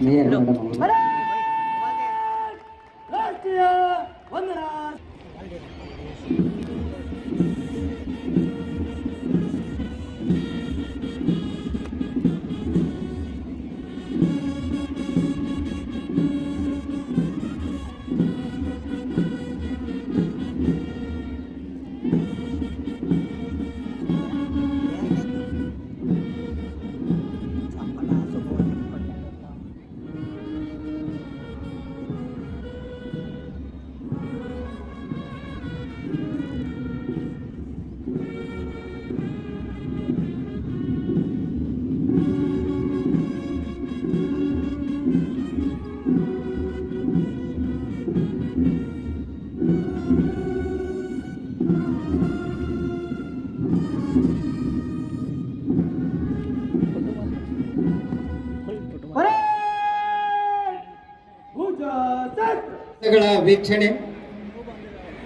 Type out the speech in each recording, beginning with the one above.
Mayor madam ಅವರು. ರಾಷ್ಟ್ರೀಯ ವಂದನಾ ವೀಕ್ಷಣೆ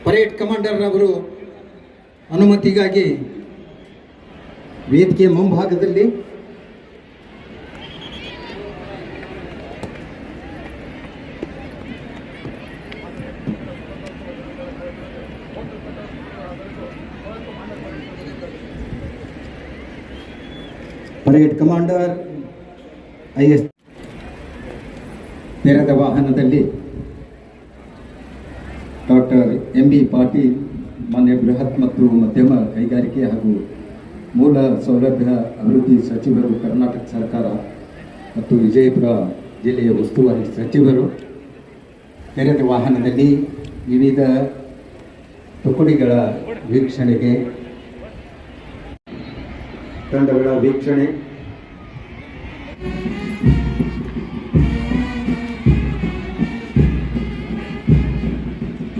ಪರೇಡ್ ಕಮಾಂಡರ್ ಅವರು ಅನುಮತಿಗಾಗಿ ವೇದಿಕೆ ಮುಂಭಾಗದಲ್ಲಿ ಪರೇಡ್ ಕಮಾಂಡರ್ IS ತೆರೆದ ವಾಹನದಲ್ಲಿ ಡಾಕ್ಟರ್ MB ಪಾಟೀಲ್ ಮಾನ್ಯ ಬೃಹತ್ ಮತ್ತು ಮಧ್ಯಮ ಕೈಗಾರಿಕೆ ಹಾಗೂ ಮೂಲ ಸೌಲಭ್ಯ ಅಭಿವೃದ್ಧಿ ಸಚಿವರು ಕರ್ನಾಟಕ ಸರ್ಕಾರ ಮತ್ತು ವಿಜಯಪುರ ಜಿಲ್ಲೆಯ ಉಸ್ತುವಾರಿ ಸಚಿವರು ತೆರೆದ ವಾಹನದಲ್ಲಿ ವಿವಿಧ ತುಕಡಿಗಳ ವೀಕ್ಷಣೆಗೆ ತಂಡಗಳ ವೀಕ್ಷಣೆ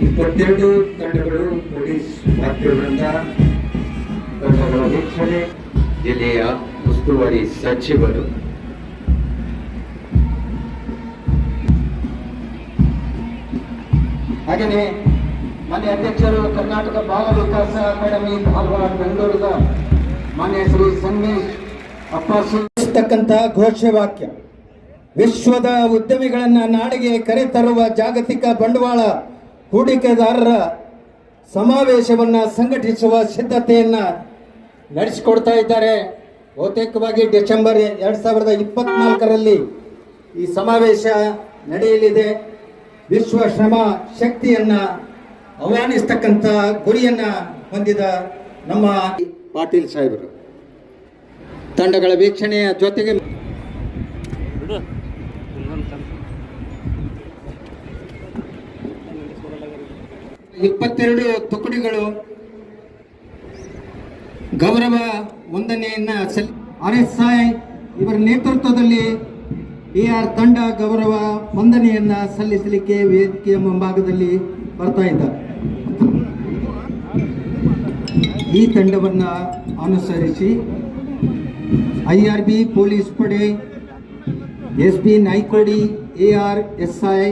ಇಪ್ಪತ್ತೆರಡು ತಂಡಗಳು ಪೊಲೀಸ್ ವಾದ್ಯವೃಂದ ತಂಡಗಳ ವೀಕ್ಷಣೆ ಜಿಲ್ಲೆಯ ಉಸ್ತುವಾರಿ ಸಚಿವರು ಹಾಗೆಯೇ ಮಾನ್ಯ ಅಧ್ಯಕ್ಷರು ಕರ್ನಾಟಕ ಬಾಲ ವಿಕಾಸ ಅಕಾಡೆಮಿ ಧಾರವಾಡ ಬೆಂಗಳೂರದ ಮಾನ್ಯ ಶ್ರೀ ಸಂಗಮೇಶ್ ಅಪ್ಪಾಸಿರ್ತಕ್ಕಂಥ ಘೋಷವಾಕ್ಯ ವಿಶ್ವದ ಉದ್ಯಮಿಗಳನ್ನು ನಾಡಿಗೆ ಕರೆತರುವ ಜಾಗತಿಕ ಬಂಡವಾಳ ಹೂಡಿಕೆದಾರರ ಸಮಾವೇಶವನ್ನು ಸಂಘಟಿಸುವ ಸಿದ್ಧತೆಯನ್ನು ನಡೆಸಿಕೊಡ್ತಾ ಇದ್ದಾರೆ. ಬಹುತೇಕವಾಗಿ ಡಿಸೆಂಬರ್ 2024ರಲ್ಲಿ ಈ ಸಮಾವೇಶ ನಡೆಯಲಿದೆ. ವಿಶ್ವ ಶ್ರಮ ಶಕ್ತಿಯನ್ನು ಆಹ್ವಾನಿಸ್ತಕ್ಕಂಥ ಗುರಿಯನ್ನು ಹೊಂದಿದ ನಮ್ಮ ಪಾಟೀಲ್ ಸಾಹೇಬರು ತಂಡಗಳ ವೀಕ್ಷಣೆಯ ಜೊತೆಗೆ 22 ತುಕಡಿಗಳು ಗೌರವ ವಂದನೆಯನ್ನು RSI ಇವರ ನೇತೃತ್ವದಲ್ಲಿ AR ತಂಡ ಗೌರವ ವಂದನೆಯನ್ನು ಸಲ್ಲಿಸಲಿಕ್ಕೆ ವೇದಿಕೆಯ ಮುಂಭಾಗದಲ್ಲಿ ಬರ್ತಾ ಇದ್ದಾರೆ. ಈ ತಂಡವನ್ನು ಅನುಸರಿಸಿ IRB ಪೊಲೀಸ್ ಪಡೆ, SB ನಾಯ್ಕೋಡಿ, ARSI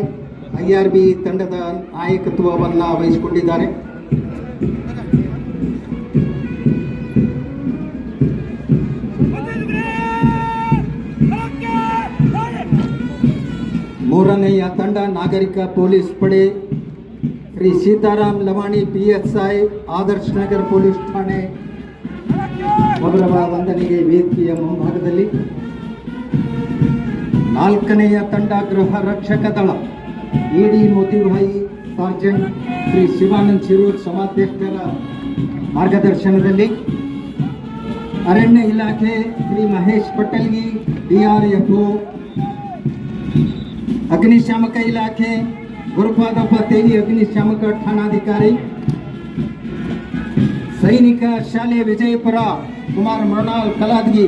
IRB ತಂಡದ ನಾಯಕತ್ವವನ್ನು ವಹಿಸಿಕೊಂಡಿದ್ದಾರೆ. ಮೂರನೆಯ ತಂಡ ನಾಗರಿಕ ಪೊಲೀಸ್ ಪಡೆ, ಶ್ರೀ ಸೀತಾರಾಮ್ ಲವಾಣಿ PSI, ಆದರ್ಶ್ ನಗರ್ ಪೊಲೀಸ್ ಠಾಣೆ ಗೌರವ ವಂದನೆಗೆ ವೇದಿಕೆಯ ಮುಂಭಾಗದಲ್ಲಿ. ನಾಲ್ಕನೆಯ ತಂಡ ಗೃಹ ರಕ್ಷಕ ದಳ, ED ಮೋತಿಭಾಯಿ ಸಾರ್ಜೆಂಟ್ ಶ್ರೀ ಶಿವಾನಂದ್ ಶಿರೂರ್ ಸಮಾಧ್ಯಕ್ಷರ ಮಾರ್ಗದರ್ಶನದಲ್ಲಿ. ಅರಣ್ಯ ಇಲಾಖೆ ಶ್ರೀ ಮಹೇಶ್ ಪಟಲ್ಗಿ DRFO. ಅಗ್ನಿಶಾಮಕ ಇಲಾಖೆ ಗುರುಪಾದಪ್ಪ ತೇಲಿ ಅಗ್ನಿಶಾಮಕ ಠಾಣಾಧಿಕಾರಿ. ಸೈನಿಕ ಶಾಲೆ ವಿಜಯಪುರ ಕುಮಾರ್ ಮೃಣಾಲ್ ಕಲಾದ್ಗಿ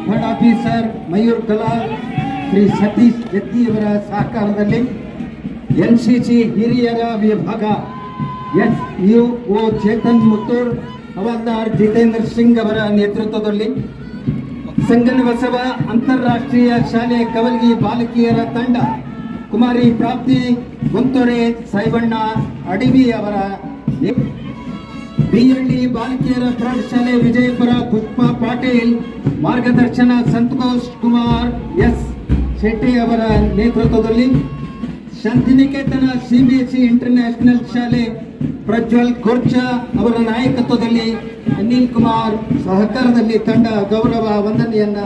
ಥರ್ಡ್ ಆಫೀಸರ್ ಮಯೂರ್ ಕಲಾಲ್ ಶ್ರೀ ಸತೀಶ್ ಜತ್ತಿಯವರ ಸಹಕಾರದಲ್ಲಿ. NCC ಹಿರಿಯರ ವಿಭಾಗ SUO ಚೇತನ್ ಮುತ್ತೂರ್, ಹವಾಲ್ದಾರ್ ಜಿತೇಂದ್ರ ಸಿಂಗ್ ಅವರ ನೇತೃತ್ವದಲ್ಲಿ. ಸಂಗನಬಸವ ಅಂತಾರಾಷ್ಟ್ರೀಯ ಶಾಲೆ ಕವಲ್ಗಿ ಬಾಲಕಿಯರ ತಂಡ ಕುಮಾರಿ ಪ್ರಾಪ್ತಿ ಗುಂತೊರೆ ಸಾಯಿಬಣ್ಣ ಅಡಿವಿ ಅವರ. BLD ಬಾಲಕಿಯರ ಪ್ರೌಢಶಾಲೆ ವಿಜಯಪುರ ಪುಷ್ಪಾ ಪಾಟೀಲ್ ಮಾರ್ಗದರ್ಶನ ಸಂತೋಷ್ ಕುಮಾರ್ S. ಶೆಟ್ಟಿ ಅವರ ನೇತೃತ್ವದಲ್ಲಿ ಶಾಂತಿನಿಕೇತನ CBSE ಇಂಟರ್ನ್ಯಾಷನಲ್ ಶಾಲೆ ಪ್ರಜ್ವಲ್ ಗೋರ್ಚಾ ಅವರ ನಾಯಕತ್ವದಲ್ಲಿ ಅನಿಲ್ ಕುಮಾರ್ ಸಹಕಾರದಲ್ಲಿ ತಂಡ ಗೌರವ ವಂದನೆಯನ್ನ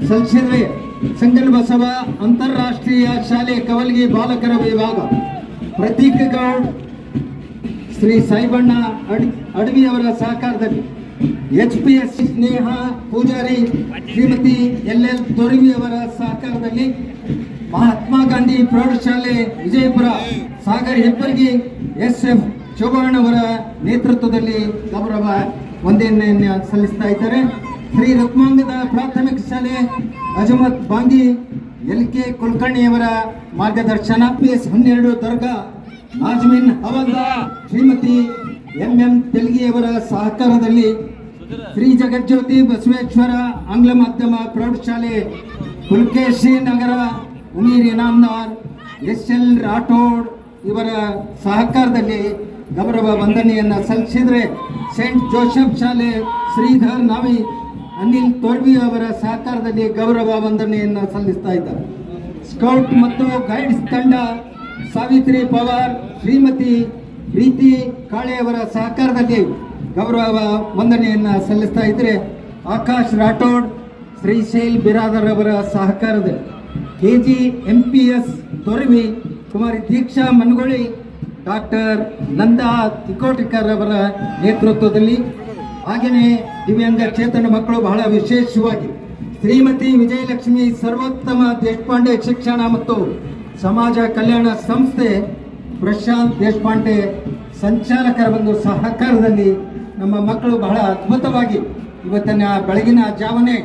ಸಲ್ಲಿಸಿದರೆ ಸಂಗನ ಬಸವ ಅಂತಾರಾಷ್ಟ್ರೀಯ ಶಾಲೆ ಕವಲ್ಗಿ ಬಾಲಕರ ವಿಭಾಗ ಪ್ರತೀಕ್ ಗೌಡ್ ಶ್ರೀ ಸಾಯಿಬಣ್ಣ ಅಡವಿ ಅವರ ಸಹಕಾರದಲ್ಲಿ HPS ಸ್ನೇಹ ಪೂಜಾರಿ ಶ್ರೀಮತಿ LL ತೊರವಿ ಅವರ ಸಹಕಾರದಲ್ಲಿ ಮಹಾತ್ಮ ಗಾಂಧಿ ಪ್ರೌಢಶಾಲೆ ವಿಜಯಪುರ ಸಾಗರ್ ಹೆಬ್ಬರ್ಗಿ SF ಚೌಹಾಣ್ ಅವರ ನೇತೃತ್ವದಲ್ಲಿ ಗೌರವ ವಂದನೆಯನ್ನು ಸಲ್ಲಿಸ್ತಾ ಇದ್ದಾರೆ. ಶ್ರೀ ರುಕ್ಮಾಂಗದ ಪ್ರಾಥಮಿಕ ಶಾಲೆ ಅಜಮತ್ ಬಾಂಗಿ LK ಕುಲಕರ್ಣಿ ಅವರ ಮಾರ್ಗದರ್ಶನ PS 12 ದರ್ಗಾ ನಾಜ್ಮಿನ್ ಹವಲ್ದಾರ್ ಶ್ರೀಮತಿ MM ತೆಲ್ಗಿ ಅವರ ಸಹಕಾರದಲ್ಲಿ ಶ್ರೀ ಜಗಜ್ಯೋತಿ ಬಸವೇಶ್ವರ ಆಂಗ್ಲ ಮಾಧ್ಯಮ ಪ್ರೌಢಶಾಲೆ ಪುಲ್ಕೇಶಿ ನಗರ ಉಮೀರ್ ಇನಾಮ್ದಾರ್ SL ರಾಠೋಡ್ ಇವರ ಸಹಕಾರದಲ್ಲಿ ಗೌರವ ವಂದನೆಯನ್ನು ಸಲ್ಲಿಸಿದರೆ ಸೇಂಟ್ ಜೋಸೆಫ್ ಶಾಲೆ ಶ್ರೀಧರ್ ನಾವಿ ಅನಿಲ್ ತೋರ್ವಿ ಅವರ ಸಹಕಾರದಲ್ಲಿ ಗೌರವ ವಂದನೆಯನ್ನು ಸಲ್ಲಿಸ್ತಾ ಇದ್ದಾರೆ. ಸ್ಕೌಟ್ ಮತ್ತು ಗೈಡ್ಸ್ ತಂಡ ಸಾವಿತ್ರಿ ಪವಾರ್ ಶ್ರೀಮತಿ ಪ್ರೀತಿ ಕಾಳೆ ಅವರ ಸಹಕಾರದಲ್ಲಿ ಗೌರವ ವಂದನೆಯನ್ನು ಸಲ್ಲಿಸ್ತಾ ಇದ್ದರೆ ಆಕಾಶ್ ರಾಠೋಡ್ ಶ್ರೀಶೈಲ್ ಬಿರಾದರ್ ಅವರ ಸಹಕಾರದಲ್ಲಿ KG MPS ತೊರವಿ ಕುಮಾರಿ ದೀಕ್ಷಾ ಮನಗೊಳಿ ಡಾಕ್ಟರ್ ನಂದಾ ತಿಕೋಟಿಕರ್ ಅವರ ನೇತೃತ್ವದಲ್ಲಿ ಹಾಗೆಯೇ ದಿವ್ಯಾಂಗ ಚೇತನ ಮಕ್ಕಳು ಬಹಳ ವಿಶೇಷವಾಗಿ ಶ್ರೀಮತಿ ವಿಜಯಲಕ್ಷ್ಮಿ ಸರ್ವೋತ್ತಮ ದೇಶಪಾಂಡೆ ಶಿಕ್ಷಣ ಮತ್ತು ಸಮಾಜ ಕಲ್ಯಾಣ ಸಂಸ್ಥೆ ಪ್ರಶಾಂತ್ ದೇಶಪಾಂಡೆ ಸಂಚಾಲಕರ ಒಂದು ಸಹಕಾರದಲ್ಲಿ ನಮ್ಮ ಮಕ್ಕಳು ಬಹಳ ಅದ್ಭುತವಾಗಿ ಇವತ್ತಿನ ಬೆಳಗಿನ ಜಾವನೆ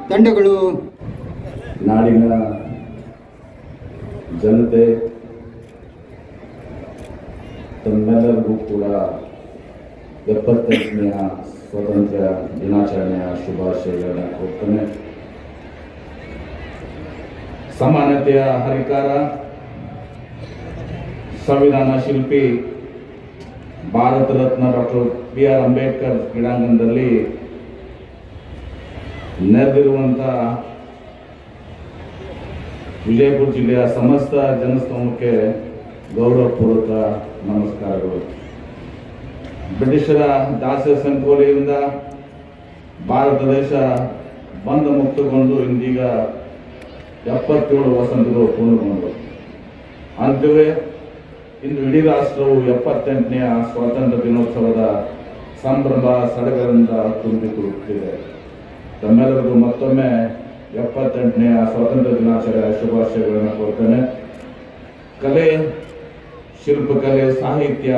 ತಂಡಗಳು ನಾಡಿನ ಜನತೆ ತಮ್ಮೆಲ್ಲರಿಗೂ ಕೂಡ 78ನೇ ಸ್ವಾತಂತ್ರ್ಯ ದಿನಾಚರಣೆಯ ಶುಭಾಶಯಗಳನ್ನು ಕೊಡ್ತೇನೆ. ಸಮಾನತೆಯ ಹರಿಕಾರ, ಸಂವಿಧಾನ ಶಿಲ್ಪಿ, ಭಾರತ ರತ್ನ ಡಾಕ್ಟರ್ BR ಅಂಬೇಡ್ಕರ್ ಕ್ರೀಡಾಂಗಣದಲ್ಲಿ ನೆರೆದಿರುವಂಥ ವಿಜಯಪುರ ಜಿಲ್ಲೆಯ ಸಮಸ್ತ ಜನಸ್ತೋಮಕ್ಕೆ ಗೌರವಪೂರ್ವಕ ನಮಸ್ಕಾರಗಳು. ಬ್ರಿಟಿಷರ ದಾಸ್ಯ ಸಂಕೋಲೆಯಿಂದ ಭಾರತ ದೇಶ ಬಂದ ಮುಕ್ತಗೊಂಡು ಇಂದೀಗ 77 ವಸಂತಗಳು ಪೂರ್ಣಗೊಂಡವು. ಅಂತೆಯೇ ಇಂದು ಇಡೀ ರಾಷ್ಟ್ರವು 78ನೇ ಸ್ವಾತಂತ್ರ್ಯ ದಿನೋತ್ಸವದ ಸಂಭ್ರಮ ಸಡಗರದಿಂದ ತುಂಬಿಕೊಳ್ಳುತ್ತಿದೆ. ತಮ್ಮೆಲ್ಲರಿಗೂ ಮತ್ತೊಮ್ಮೆ 78ನೇ ಸ್ವಾತಂತ್ರ್ಯ ದಿನಾಚರಣೆಯ ಶುಭಾಶಯಗಳನ್ನು ಕೋರ್ತೇನೆ. ಕಲೆ, ಶಿಲ್ಪಕಲೆ, ಸಾಹಿತ್ಯ,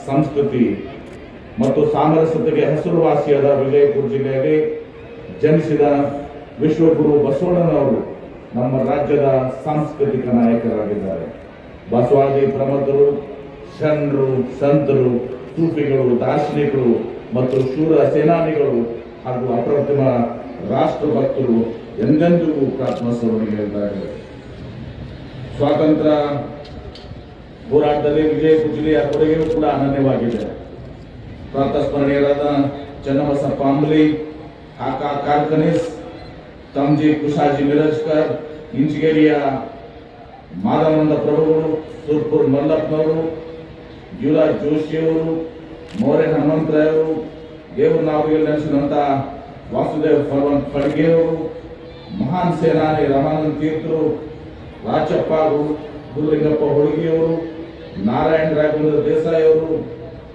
ಸಂಸ್ಕೃತಿ ಮತ್ತು ಸಾಮರಸ್ಯತೆಗೆ ಹೆಸರುವಾಸಿಯಾದ ವಿಜಯಪುರ ಜಿಲ್ಲೆಯಲ್ಲಿ ಜನಿಸಿದ ವಿಶ್ವಗುರು ಬಸವಣ್ಣನವರು ನಮ್ಮ ರಾಜ್ಯದ ಸಾಂಸ್ಕೃತಿಕ ನಾಯಕರಾಗಿದ್ದಾರೆ. ಬಸವಾದಿ ಪ್ರಮಥರು, ಶರಣರು, ಸಂತರು, ಸೂಫಿಗಳು, ದಾರ್ಶನಿಕರು ಮತ್ತು ಶೂರ ಸೇನಾನಿಗಳು ಹಾಗೂ ಅಪ್ರತಿಮ ರಾಷ್ಟ್ರಭಕ್ತರು ಎಂದೆಂದಿಗೂ ಪ್ರಾತ್ಮಸ್ಮರಣೀಯರಾಗಿದ್ದಾರೆ. ಸ್ವಾತಂತ್ರ್ಯ ಹೋರಾಟದಲ್ಲಿ ವಿಜಯಪುರ ಜಿಲ್ಲೆಯ ಕೊಡುಗೆಯೂ ಕೂಡ ಅನನ್ಯವಾಗಿದೆ. ಪ್ರಾತಸ್ಮರಣೀಯರಾದ ಚನ್ನಬಸಪ್ಪ ಅಂಬ್ಲಿ, ಕಾಕಾ ಕಾರ್ಕನಿಸ್, ತಮ್ಜಿ ಕುಶಾಜಿ ಮಿರಜ್ಕರ್, ಇಂಚಿಗೇರಿಯ ಮಾಧವಾನಂದ ಪ್ರಭುಗಳು, ಸುರ್ಪುರ್ ಮಲ್ಲಪ್ಪನವರು, ಯುವರಾಜ್ ಜೋಶಿಯವರು, ಮೋರೆ ಹನುಮಂತರಾಯವರು, ದೇವನಾವರಿಯಲ್ಲಿ ನೆಲೆಸಿದಂಥ ವಾಸುದೇವ್ ಫಡ್ಗೆಯವರು, ಮಹಾನ್ ಸೇನಾನಿ ರಮಾನಂದ ತೀರ್ಥರು, ರಾಜಪ್ಪ ಗುರುಲಿಂಗಪ್ಪ ಹೊಳಗಿಯವರು, ನಾರಾಯಣ ರಾಘವೇಂದ್ರ ದೇಸಾಯಿ ಅವರು,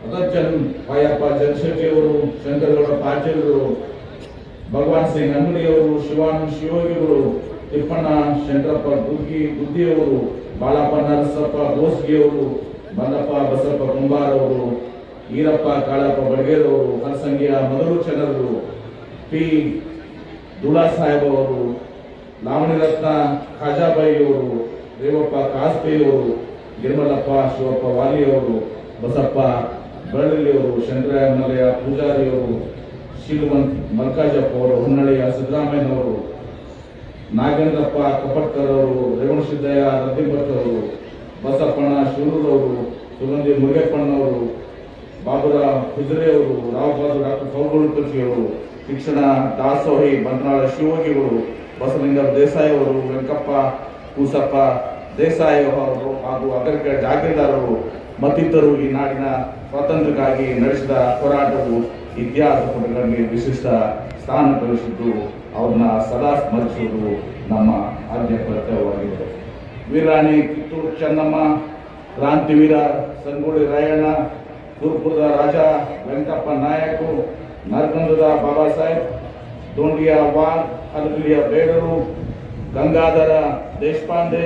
ಅದರ್ಚನ್ ಪಾಯಪ್ಪ ಜನಶೆಟ್ಟಿಯವರು, ಶಂಕರಗೌಡ ಪಾಟೀಲರು, ಭಗವಾನ್ ಸಿಂಗ್ ಅಂಗಡಿಯವರು, ಶಿವಾನಂದ ಶಿವೋಗಿಗಳು, ತಿಪ್ಪಣ್ಣ ಶಂಕರಪ್ಪ ಗುದ್ದಿಯವರು, ಬಾಳಪ್ಪ ನರಸಪ್ಪ ಗೋಸ್ಗಿಯವರು, ಮಲ್ಲಪ್ಪ ಬಸಪ್ಪ ಕುಂಬಾರವರು, ಈರಪ್ಪ ಕಾಳಪ್ಪ ಬಡಗೇರವರು, ಹರಸಂಗಿಯ ಮೊದಲು ಚೆನ್ನರು, ಪಿ ದುಳಾ ಸಾಹೇಬ್ ಅವರು, ಲಾವಣಿರತ್ನ ಖಾಜಾಬಾಯಿಯವರು, ರೇವಪ್ಪ ಕಾಸ್ಪೆಯವರು, ಗಿರ್ಮಲಪ್ಪ ಶಿವಪ್ಪ ವಾಲಿಯವರು, ಬಸಪ್ಪ ಬೆಳಳ್ಳಿಯವರು, ಶಂಕರಯ್ಯ ಮಲೆಯ ಪೂಜಾರಿಯವರು, ಶೀಲವಂತ್ ಮಲ್ಕಾಜಪ್ಪ ಅವರು, ಹೊನ್ನಳ್ಳಿಯ ಸಿದ್ದರಾಮಯ್ಯನವರು, ನಾಗೇಂದ್ರಪ್ಪ ಕಪಟ್ಕರ್ ಅವರು, ರೇವಣಸಿದ್ದಯ್ಯ ರದ್ದಿಭಟ್ ಅವರು, ಬಸಪ್ಪಣ್ಣ ಶಿವರೂರವರು, ಸುಗಂಧಿ ಮುರುಗಪ್ಪಣ್ಣವರು, ಬಾಬುರಾವ್ ಹುಜರೆಯವರು, ರಾವ್ ಬಹದ್ದೂರ್ ಡಾಕ್ಟರ್ ಫೌಲ್ಗುಳ್ಕರ್ಜಿಯವರು, ಶಿಕ್ಷಣ ದಾಸೋಹಿ ಬಂಟ್ನಾಳ ಶಿವೋಗಿಗಳು, ಬಸಲಿಂಗ ದೇಸಾಯಿ ಅವರು, ವೆಂಕಪ್ಪ ಕೂಸಪ್ಪ ದೇಸಾಯಿ ಅವರು ಹಾಗೂ ಅಗರ್ಕ ಜಾಗೀರ್ದಾರರು ಮತ್ತಿತರರು ಈ ನಾಡಿನ ಸ್ವಾತಂತ್ರ್ಯಕ್ಕಾಗಿ ನಡೆಸಿದ ಹೋರಾಟವು ಇತಿಹಾಸ ಪುಟಗಳಲ್ಲಿ ವಿಶಿಷ್ಟ ಸ್ಥಾನ ಗಳಿಸಿದ್ದು ಅವ್ರನ್ನ ಸದಾ ಸ್ಮರಿಸುವುದು ನಮ್ಮ ಆದ್ಯ ಕರ್ತವ್ಯವಾಗಿದೆ. ವೀರಾಣಿ ಕಿತ್ತೂರು ಚೆನ್ನಮ್ಮ, ಕ್ರಾಂತಿವೀರ ಸಂಗೊಳ್ಳಿ ರಾಯಣ್ಣ, ಗುರುಪುರದ ರಾಜ ವೆಂಕಪ್ಪ ನಾಯಕು, ನರಗುಂದದ ಬಾಬಾ ಸಾಹೇಬ್, ದೋಂಡಿಯ ವಾಲ್, ಹಲಗಲಿಯ ಬೇಡರು, ಗಂಗಾಧರ ದೇಶಪಾಂಡೆ,